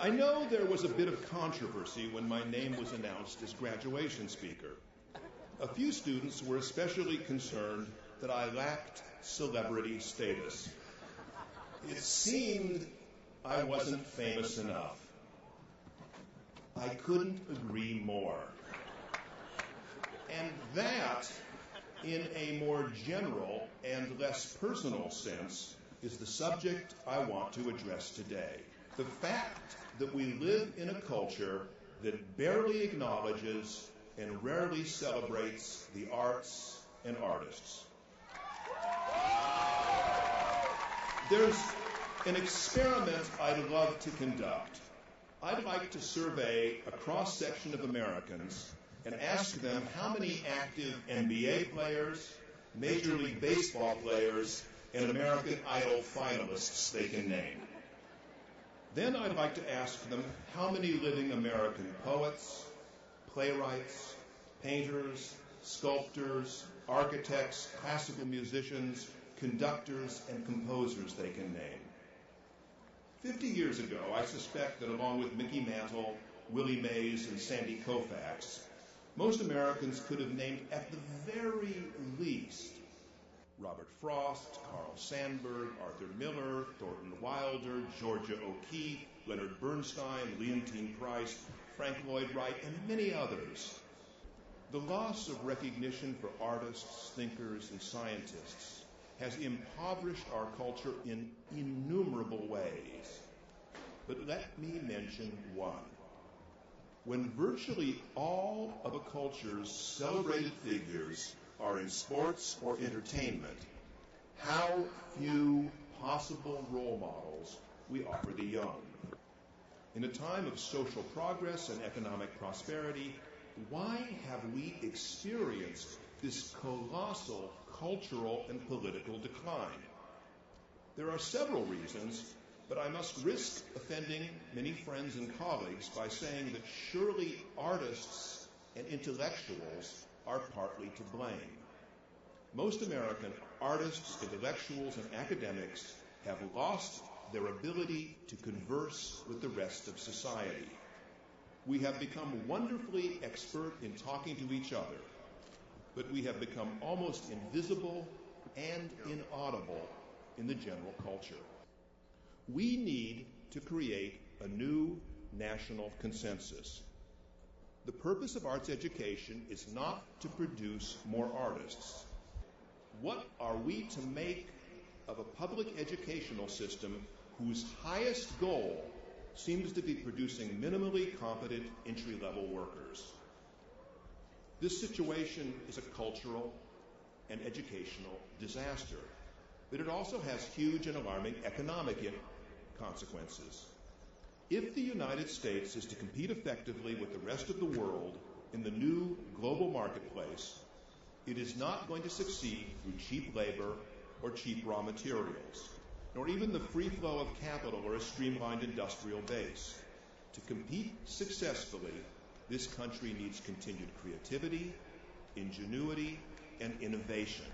I know there was a bit of controversy when my name was announced as graduation speaker. A few students were especially concerned that I lacked celebrity status. It seemed I wasn't famous enough. I couldn't agree more. And that, in a more general and less personal sense, is the subject I want to address today. The fact that we live in a culture that barely acknowledges and rarely celebrates the arts and artists. There's an experiment I'd love to conduct. I'd like to survey a cross-section of Americans and ask them how many active NBA players, Major League Baseball players, and American Idol finalists they can name. Then I'd like to ask them how many living American poets, playwrights, painters, sculptors, architects, classical musicians, conductors, and composers they can name. 50 years ago, I suspect that along with Mickey Mantle, Willie Mays, and Sandy Koufax, most Americans could have named at the very least Robert Frost, Carl Sandburg, Arthur Miller, Thornton Wilder, Georgia O'Keeffe, Leonard Bernstein, Leontine Price, Frank Lloyd Wright, and many others. The loss of recognition for artists, thinkers, and scientists has impoverished our culture in innumerable ways. But let me mention one. When virtually all of a culture's celebrated figures are in sports or entertainment, how few possible role models we offer the young. In a time of social progress and economic prosperity, why have we experienced this colossal cultural and political decline? There are several reasons, but I must risk offending many friends and colleagues by saying that surely artists and intellectuals are partly to blame. Most American artists, intellectuals, and academics have lost their ability to converse with the rest of society. We have become wonderfully expert in talking to each other, but we have become almost invisible and inaudible in the general culture. We need to create a new national consensus. The purpose of arts education is not to produce more artists. What are we to make of a public educational system whose highest goal seems to be producing minimally competent entry-level workers? This situation is a cultural and educational disaster, but it also has huge and alarming economic consequences. If the United States is to compete effectively with the rest of the world in the new global marketplace, it is not going to succeed through cheap labor or cheap raw materials, nor even the free flow of capital or a streamlined industrial base. To compete successfully, this country needs continued creativity, ingenuity, and innovation.